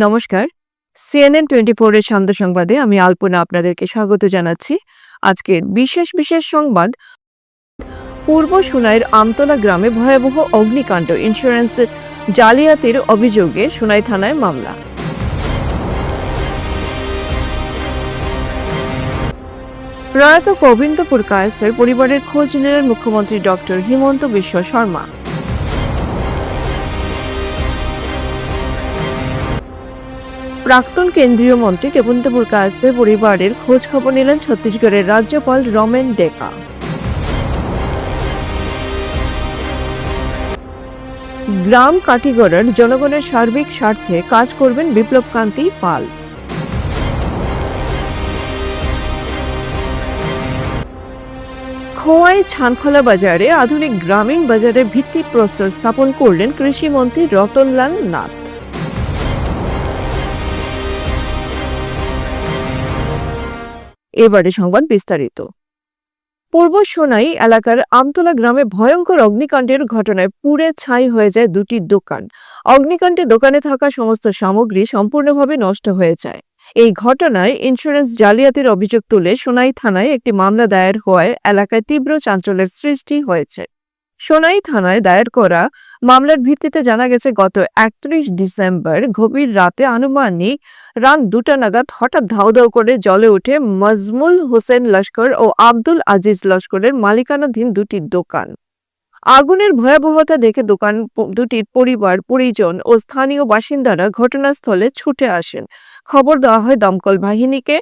নমস্কার। CNN24 এর সান্ধ্য সংবাদে আমি আলপনা আপনাদেরকে স্বাগত জানাচ্ছি। আজকের বিশেষ সংবাদ, পূর্ব সুনাইয়ের আমতলা গ্রামে ভয়াবহ অগ্নিকাণ্ড, ইন্স্যুরেন্সের জালিয়াতির অভিযোগে সুনাই থানায় মামলা। প্রয়াত গোবিন্দপুর কায়েসের পরিবারের খোঁজ নিলেন মুখ্যমন্ত্রী ডক্টর হিমন্ত বিশ্ব শর্মা। প্রাক্তন কেন্দ্রীয় মন্ত্রী গোবিন্দপুর কায়েসের পরিবারের খোঁজ খবর নিলেন ছত্তিশগড়ের রাজ্যপাল রমেন ডেকা। গ্রাম কাটিগড়ার জনগণের সার্বিক স্বার্থে কাজ করবেন বিপ্লবকান্তি পাল। খোয়াই ছানখোলা বাজারে আধুনিক গ্রামীণ বাজারের ভিত্তিপ্রস্তর স্থাপন করলেন কৃষিমন্ত্রী রতনলাল নাথ। এবারে সংবাদ বিস্তারিত। পূর্ব সোনাই এলাকার আমতলা গ্রামে ভয়ঙ্কর অগ্নিকাণ্ডের ঘটনায় পুড়ে ছাই হয়ে যায় দুটি দোকান। অগ্নিকাণ্ডে দোকানে থাকা সমস্ত সামগ্রী সম্পূর্ণভাবে নষ্ট হয়ে যায়। এই ঘটনায় ইন্স্যুরেন্স জালিয়াতির অভিযোগ তুলে সোনাই থানায় একটি মামলা দায়ের হওয়ায় এলাকায় তীব্র চাঞ্চল্যের সৃষ্টি হয়েছে। সোনাই থানায় দায়ের করা মামলার ভিত্তিতে জানা গেছে, গত 31 ডিসেম্বর গভীর রাতে আনুমানিক রাত 2টা নাগাদ হঠাৎ ধাউ ধাউ করে জ্বলে ওঠে মজমুল হোসেন লস্কর ও আব্দুল আজিজ লস্করের মালিকানাধীন দুটি দোকান। আগুনের ভয়াবহতা দেখে দোকান দুটির পরিবার, পরিজন ও স্থানীয় বাসিন্দারা ঘটনাস্থলে ছুটে আসেন। খবর দেওয়া হয় দমকল বাহিনীকে।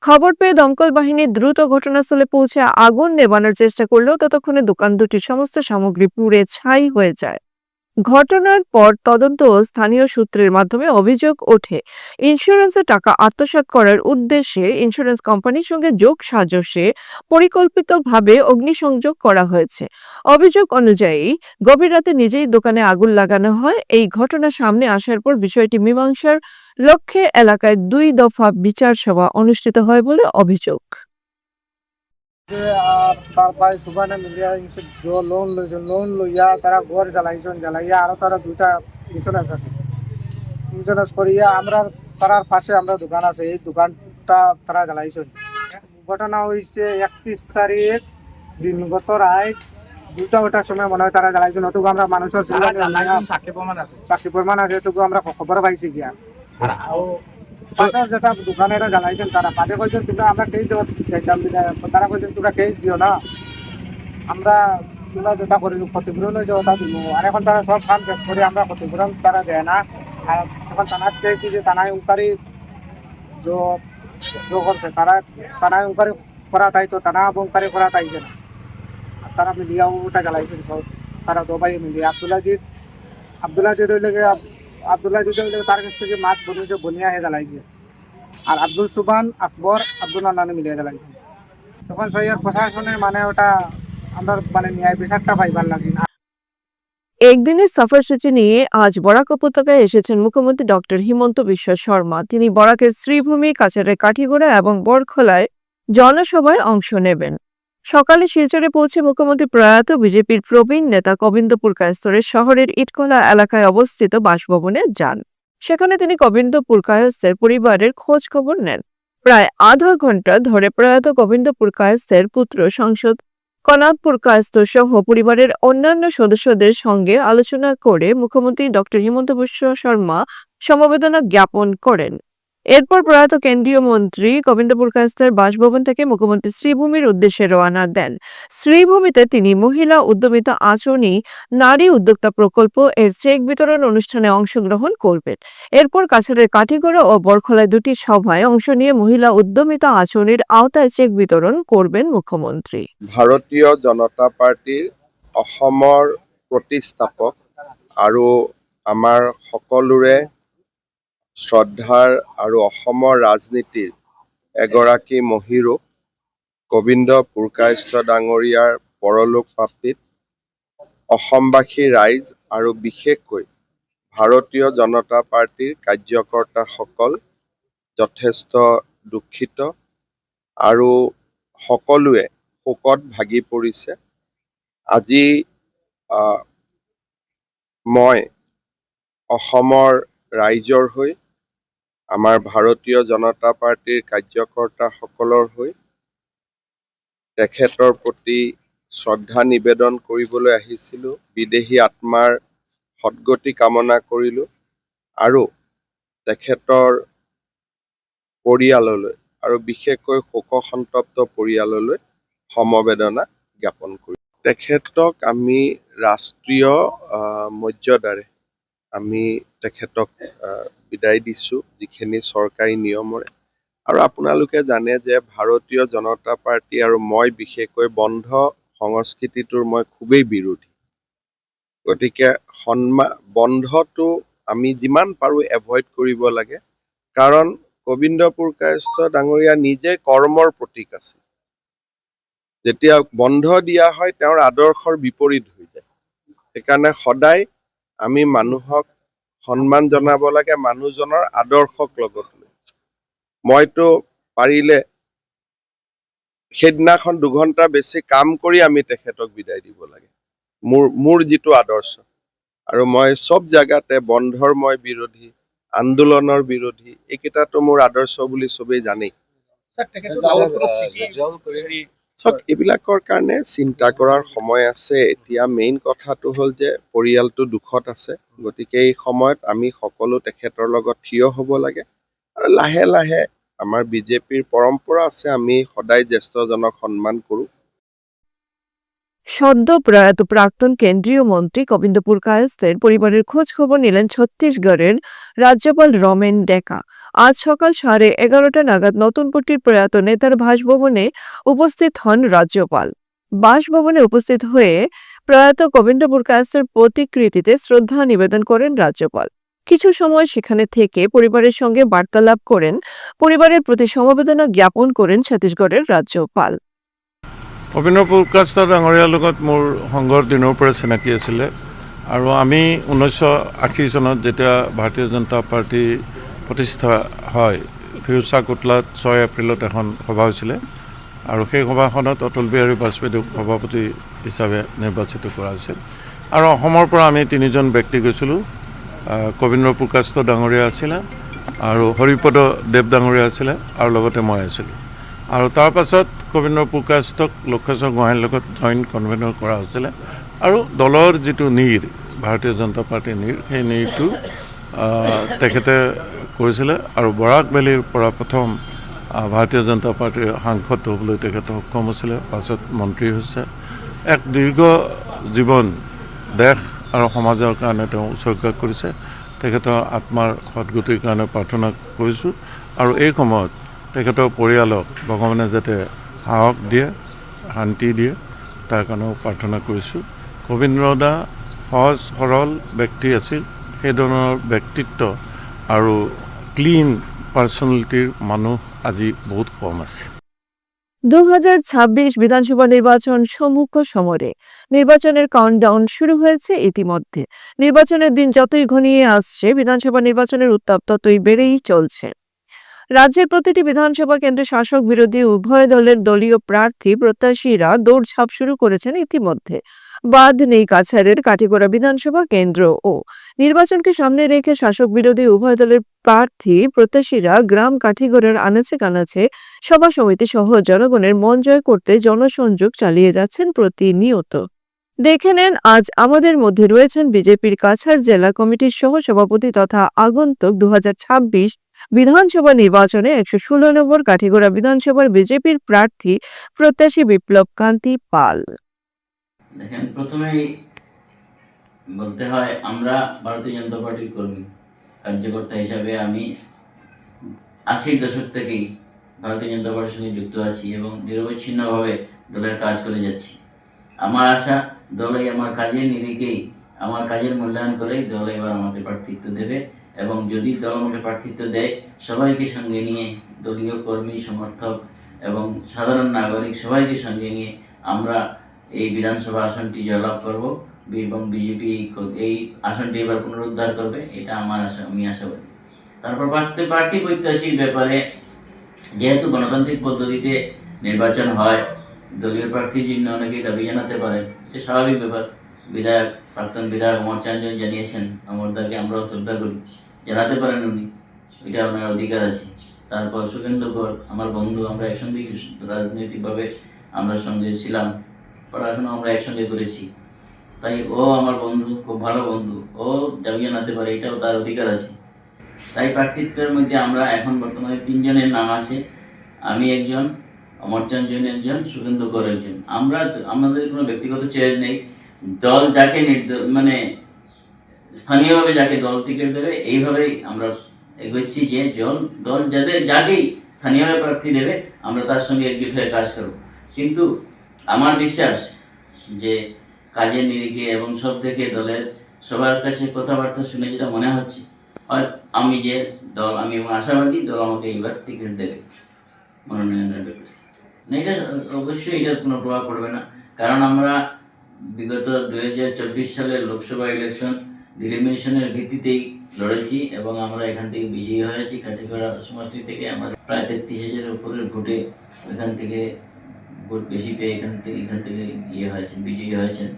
খবর পেয়ে দমকল বাহিনী দ্রুত ঘটনাস্থলে পৌঁছে আগুন নেভানোর চেষ্টা করলেও ততক্ষণে দোকান দুটির সমস্ত সামগ্রী পুড়ে ছাই হয়ে যায়। ঘটনার পর তদন্ত ও স্থানীয় সূত্রের মাধ্যমে অভিযোগ ওঠে, ইন্স্যুরেন্সের টাকা আত্মসাৎ করার উদ্দেশ্যে ইন্স্যুরেন্স কোম্পানির সঙ্গে যোগ সাজশে পরিকল্পিতভাবে অগ্নিসংযোগ করা হয়েছে। অভিযোগ অনুযায়ী গভীর রাতে নিজেই দোকানে আগুন লাগানো হয়। এই ঘটনা সামনে আসার পর বিষয়টি মীমাংসার লক্ষ্যে এলাকায় 2 দফা বিচার সভা অনুষ্ঠিত হয় বলে অভিযোগ। লোন লইয়া তারা ঘর জ্বালাইয়া আরো তারা দুইটা ইন্স্যুরেন্স আছে। ইন্স্যুরেন্স করিয়া আমরা তারার পাশে আমরা দোকান আছে, এই দোকানটা তারা জ্বালাইছেন। ঘটনা হয়েছে 31 তারিখ দিনগত রাত 2টা সময় মনে হয় তারা জ্বালাইছেন। ওটুকু আমরা মানুষের সাক্ষী প্রমাণ আছে, এটুকু আমরা খবর পাইছি গিয়া। পাশের যেটা দোকানের জ্বালাইছেন তারা বাদে কইছেন তোমরা আমরা কেস দেওয়া চাইতাম, তারা কইছেন তোমরা কেস দিও না, আমরা তোমরা যেটা করি ক্ষতিপূরণ হয়ে যাওয়া দিব। আর এখন তারা সব কাম শেষ করে আমরা ক্ষতিপূরণ তারা দেয় না। আর এখন থানার চেয়েছি যে থানায় উনকারি করছে, থানায় উনকারি করা তাই তো থানা উনকারি করা তাইছে না। আর তারা মিলিয়াও ওটা জ্বালাইছেন সব, তারা দুবাই মিলিয়ে আব্দুল্লাহ হইলে তার কাছ থেকে মাছ বনিয়া হয়ে জ্বালাইছে। আর আব্দুল সুবান, আকবর, আব্দুল্লাহ নামে মিলিয়ে জ্বালাইছে। তখন সেই প্রশাসনের মানে ওটা আমরা মানে ন্যায় বিচারটা পাইবার লাগি না। একদিনের সফরসূচি নিয়ে আজ বরাক উপত্যকায় এসেছেন মুখ্যমন্ত্রী ডক্টর হিমন্ত বিশ্ব শর্মা। তিনি বরাকের শ্রীভূমি, কাছাড়ের কাঠিগড়া এবং বরখলায় জনসভায় অংশ নেবেন। সকালে শিলচরে পৌঁছে মুখ্যমন্ত্রী প্রয়াত বিজেপির প্রবীণ নেতা গোবিন্দপুর কায়েস্তরের শহরের ইটকলা এলাকায় অবস্থিত বাসভবনে যান। সেখানে তিনি গোবিন্দপুর কায়েস্তের পরিবারের খোঁজ খবর নেন। প্রায় আধা ঘন্টা ধরে প্রয়াত গোবিন্দপুর কায়েস্তের পুত্র সাংসদ কনাদপুর কায়েস্ত সহ পরিবারের অন্যান্য সদস্যদের সঙ্গে আলোচনা করে মুখ্যমন্ত্রী ডক্টর হিমন্ত বিশ্ব শর্মা সমবেদনা জ্ঞাপন করেন। এরপর প্রয়াত কেন্দ্রীয় মন্ত্রী গোবিন্দপুর কায়েস্তের বাসভবন থেকে মুখ্যমন্ত্রী শ্রীভূমির উদ্দেশ্যে রওনা দেন। শ্রীভূমিতে তিনি মহিলা উদ্যমিতা আঁচনি নারী উদ্যোক্তা প্রকল্প এর চেক বিতরণ অনুষ্ঠানে অংশগ্রহণ করবেন। এরপর কাছাড়ের কাঠিগড়া ও বরখলায় 2টি সভায় অংশ নিয়ে মহিলা উদ্যমিতা আঁচনির আওতায় চেক বিতরণ করবেন মুখ্যমন্ত্রী। ভাৰতীয় জনতা পাৰ্টিৰ অসমৰ প্ৰতিষ্ঠাপক আৰু আমাৰ সকলোৰে শ্ৰদ্ধাৰ আৰু অসমৰ ৰাজনীতিৰ এগৰাকী মহীৰো গোবিন্দ পুৰকায়স্থ ডাঙৰীয়াৰ পৰলোক প্ৰাপ্তিত অসমবাসী ৰাইজ আৰু বিশেষকৈ ভাৰতীয় জনতা পাৰ্টিৰ কাৰ্যকৰ্তাসকল যথেষ্ট দুখিত আৰু সকলোৱে শোকত ভাগি পৰিছে। আজি মই অসমৰ ৰাইজৰ হৈ আমাৰ ভাৰতীয় জনতা পাৰ্টিৰ কাৰ্যকৰ্তাসকলৰ হৈ তেখেতৰ প্ৰতি শ্ৰদ্ধা নিবেদন কৰিবলৈ আহিছিলোঁ। বিদেহী আত্মাৰ সদ্গতি কামনা কৰিলোঁ আৰু তেখেতৰ পৰিয়াললৈ আৰু বিশেষকৈ শোকসন্তপ্ত পৰিয়াললৈ সমবেদনা জ্ঞাপন কৰিলোঁ। তেখেতক আমি ৰাষ্ট্ৰীয় মৰ্যাদাৰে আমি তেখেতক বিদায় দিছোঁ, যিখিনি চৰকাৰী নিয়মৰে। আৰু আপোনালোকে জানে যে ভাৰতীয় জনতা পাৰ্টি আৰু মই বিশেষকৈ বন্ধ সংস্কৃতিটোৰ মই খুবেই বিৰোধী। গতিকে বন্ধটো আমি যিমান পাৰোঁ এভইড কৰিব লাগে, কাৰণ গোবিন্দ পুৰকায়স্থ ডাঙৰীয়া নিজে কৰ্মৰ প্ৰতীক আছিল। যেতিয়া বন্ধ দিয়া হয় তেওঁৰ আদৰ্শৰ বিপৰীত হৈ যায়। সেইকাৰণে সদায় আমি মানুহক সন্মান জনাব লাগে, মানুহজনৰ আদৰ্শক লগত লৈ। মইতো পাৰিলে সেইদিনাখন 2 ঘণ্টা বেছি কাম কৰি আমি তেখেতক বিদায় দিব লাগে, মোৰ যিটো আদৰ্শ। আৰু মই চব জাগাতে বন্ধৰ মই বিৰোধী, আন্দোলনৰ বিৰোধী, এইকেইটাতো মোৰ আদৰ্শ বুলি চবেই জানেই। চাওক, এইবিলাকৰ কাৰণে চিন্তা কৰাৰ সময় আছে। এতিয়া মেইন কথাটো হ'ল যে পৰিয়ালটো দুখত আছে। গতিকে এই সময়ত আমি সকলো তেখেতৰ লগত থিয় হ'ব লাগে আৰু লাহে লাহে আমাৰ বিজেপিৰ পৰম্পৰা আছে, আমি সদায় জ্যেষ্ঠজনক সন্মান কৰোঁ। সদ্য প্রয়াত প্রাক্তন কেন্দ্রীয় মন্ত্রী গোবিন্দ পুরকায়স্থের পরিবারের খোঁজ খবর নিলেন ছত্তিশগড়ের রাজ্যপাল রমেন ডেকা। আজ সকাল 11:30 নাগাদ নতুনপট্টির প্রয়াত নেতার বাসভবনে উপস্থিত হন রাজ্যপাল। বাসভবনে উপস্থিত হয়ে প্রয়াত গোবিন্দ পুরকায়স্থের প্রতিকৃতিতে শ্রদ্ধা নিবেদন করেন রাজ্যপাল। কিছু সময় সেখানে থেকে পরিবারের সঙ্গে বার্তালাপ করেন, পরিবারের প্রতি সমবেদনা জ্ঞাপন করেন ছত্তিশগড়ের ৰাজ্যপাল। গোবিন্দ পুৰকায়স্থ ডাঙৰীয়াৰ লগত মোৰ সংঘৰ দিনৰ পৰা চিনাকি আছিলে আৰু আমি 1980 চনত যেতিয়া ভাৰতীয় জনতা পাৰ্টি প্ৰতিষ্ঠা হয়, ফিৰোজশ্বাহ কোটলাত 6 এপ্ৰিলত এখন সভা হৈছিলে আৰু সেই সভাখনত অটল বিহাৰী বাজপেয়ীক সভাপতি হিচাপে নিৰ্বাচিত কৰা হৈছিল। আৰু অসমৰ পৰা আমি 3জন ব্যক্তি গৈছিলোঁ। গোবিন্দ পুৰকায়স্থ ডাঙৰীয়া আছিলে আৰু হৰিপদ দেৱ ডাঙৰীয়া আছিলে আৰু লগতে মই আছিলোঁ। আৰু তাৰ পাছত গোবিন্দ পুৰকায়স্থক লক্ষেশ্বৰ গোহাঁইৰ লগত জইণ্ট কনভেনৰ কৰা হৈছিলে আৰু দলৰ যিটো নীৰ, ভাৰতীয় জনতা পাৰ্টীৰ নীৰ, সেই নীৰটো তেখেতে কৰিছিলে আৰু বৰাক ভেলীৰ পৰা প্ৰথম ভাৰতীয় জনতা পাৰ্টীৰ সাংসদ হ'বলৈ তেখেতে সক্ষম হৈছিলে, পাছত মন্ত্ৰী হৈছে। এক দীৰ্ঘ জীৱন দেশ আৰু সমাজৰ কাৰণে তেওঁ উৎসৰ্গা কৰিছে। তেখেতৰ আত্মাৰ সদ্গতিৰ কাৰণে প্ৰাৰ্থনা কৰিছোঁ আৰু এই সময়ত তেখেতৰ পৰিয়ালক ভগৱানে যাতে সাহস দিয়ে, শান্তি দিয়ে, তাৰ কাৰণেও প্ৰাৰ্থনা কৰিছোঁ। গোবিন্দদা সহজ সৰল ব্যক্তি আছিল। সেইধৰণৰ ব্যক্তিত্ব আৰু ক্লিন পাৰ্চনেলিটিৰ মানুহ আজি বহুত কম আছে। 2026 বিধানসভা নির্বাচন সম্মুখ সমরে নির্বাচনের কাউন্টডাউন শুরু হয়েছে ইতিমধ্যে। নির্বাচনের দিন যতই ঘনিয়ে আসছে, বিধানসভা নির্বাচনের উত্তাপ ততই বেড়েই চলছে। রাজ্যের প্রতিটি বিধানসভা কেন্দ্রে শাসক বিরোধী উভয় দলের দলীয় প্রার্থী প্রত্যাশীরা দৌড়ঝাঁপ শুরু করেছেন ইতিমধ্যে। বাদ নেই কাছাড়ের কাটিগড়া বিধানসভা কেন্দ্র ও নির্বাচনকে সামনে রেখে শাসক বিরোধী উভয় দলের প্রার্থী প্রত্যাশীরা গ্রাম কাঠিগড়ার আনাচে কানাচে সভা সমিতি সহ জনগণের মন জয় করতে জনসংযোগ চালিয়ে যাচ্ছেন প্রতিনিয়ত। দেখে নেন আজ আমাদের মধ্যে রয়েছেন বিজেপির কাছাড় জেলা কমিটির সহ সভাপতি তথা আগন্তুক 2026 বিধানসভা নির্বাচনে 116 নম্বর কাঠিগড়া বিধানসভার বিজেপির প্রার্থী প্রত্যাশী বিপ্লব কান্তি পাল। দেখেন, প্রথমেই বলতে হয় আমরা ভারতীয় জনতা পার্টির কর্মী, কার্যকর্তা হিসাবে আমি 80-র দশক থেকেই ভারতীয় জনতা পার্টির সঙ্গে যুক্ত আছি এবং নিরবচ্ছিন্নভাবে দলের কাজ করে যাচ্ছি। আমার আশা দলই আমার কাজের নিরিখেই, আমার কাজের মূল্যায়ন করেই দল এবার আমাকে প্রার্থিত্ব দেবে এবং যদি দল আমাকে প্রার্থিত্ব দেয়, সবাইকে সঙ্গে নিয়ে, দলীয় কর্মী, সমর্থক এবং সাধারণ নাগরিক সবাইকে সঙ্গে নিয়ে আমরা এই বিধানসভা আসনটি জয়লাভ করব এবং বিজেপি এই আসনটি এবার পুনরুদ্ধার করবে, এটা আমার আশা, আমি আশাবাদী। তারপর প্রার্থী প্রত্যাশীর ব্যাপারে, যেহেতু গণতান্ত্রিক পদ্ধতিতে নির্বাচন হয়, দলীয় প্রার্থীর জন্য অনেকেই দাবি জানাতে পারেন, এটা স্বাভাবিক ব্যাপার। প্রাক্তন বিধায়ক অমর চাঞ্জন জানিয়েছেন, অমরদাকে আমরাও শ্রদ্ধা করি, জানাতে পারেন উনি। এটা ওনার অধিকার আছে। তারপর সুখেন্দু কর আমার বন্ধু, আমরা একসঙ্গে রাজনৈতিকভাবে আমরা সঙ্গে ছিলাম, পড়াশোনা আমরা একসঙ্গে করেছি, তাই ও আমার বন্ধু, খুব ভালো বন্ধু, ও জামিয়া নাতে পারে, এটাও তার অধিকার আছে। তাই প্রার্থিত্বের মধ্যে আমরা এখন বর্তমানে 3 জনের নাম আছে। আমি একজন, অমরচাঁদ একজন, সুখেন্দু কর একজন। আমাদের কোনো ব্যক্তিগত চয়েস নেই। দল যাকে মানে স্থানীয়ভাবে যাকে দল টিকিট দেবে, এইভাবেই আমরা এগোচ্ছি যে দল যাকেই স্থানীয়ভাবে প্রার্থী দেবে আমরা তার সঙ্গে একজুট হয়ে কাজ করব। কিন্তু আমার বিশ্বাস যে কাজের নিরিখে এবং সব দেখে দলের সবার কাছে কথাবার্তা শুনে যেটা মনে হচ্ছে, হয় আমি এবং আশাবাদী দল আমাকে এইবার টিকিট দেবে মনোনয়নের ব্যাপারে। না, এটা অবশ্যই এটার কোনো প্রভাব পড়বে না, কারণ আমরা বিগত 2024 সালের লোকসভা ইলেকশন ডিলিমিনেশনের ভিত্তিতেই লড়েছি এবং আমরা এখান থেকে বিজয়ী হয়েছি। কাটিগড়া সমষ্টি থেকে আমাদের প্রায় 33,000-এর উপরের ভোটে এখান থেকে ভোট বেশি পেয়ে এখান থেকে বিজয়ী হয়েছেন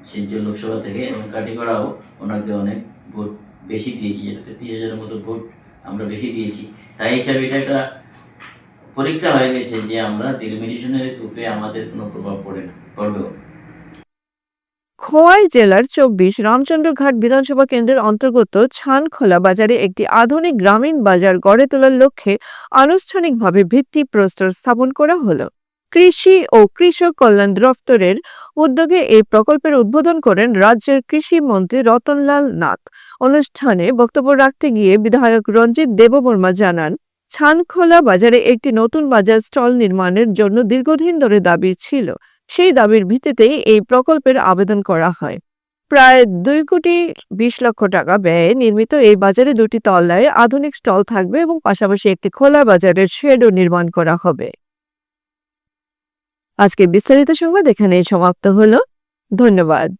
শিলচর লোকসভা থেকে, এবং কাটিগড়াও ওনাকে অনেক ভোট বেশি দিয়েছি, যেটা 33,000-এর মতো ভোট আমরা বেশি দিয়েছি। তাই হিসাবে এটা একটা পরীক্ষা হয়ে গেছে যে আমরা ডিলিমিনেশনের উপরে আমাদের কোনো প্রভাব পড়বেও। খোয়াই জেলার 24 রামচন্দ্রঘাট বিধানসভা কেন্দ্রের অন্তর্গত ছানখোলা বাজারে একটি আধুনিক গ্রামীণ বাজার গড়ে তোলার লক্ষ্যে আনুষ্ঠানিকভাবে ভিত্তিপ্রস্তর স্থাপন করা হলো। কৃষি ও কৃষক কল্যাণ দপ্তরের উদ্যোগে এই প্রকল্পের উদ্বোধন করেন রাজ্যের কৃষি মন্ত্রী রতনলাল নাথ। অনুষ্ঠানে বক্তব্য রাখতে গিয়ে বিধায়ক রঞ্জিত দেববর্মা জানান, ছানখোলা বাজারে একটি নতুন বাজার স্টল নির্মাণের জন্য দীর্ঘদিন ধরে দাবি ছিল। সেই দাবির ভিত্তিতেই এই প্রকল্পের আবেদন করা হয়। প্রায় 2,20,00,000 টাকা ব্যয়ে নির্মিত এই বাজারে 2টি তলায় আধুনিক স্টল থাকবে এবং পাশাপাশি একটি খোলা বাজারের শেডও নির্মাণ করা হবে। আজকে বিস্তারিত সংবাদ এখানেই সমাপ্ত হলো। ধন্যবাদ।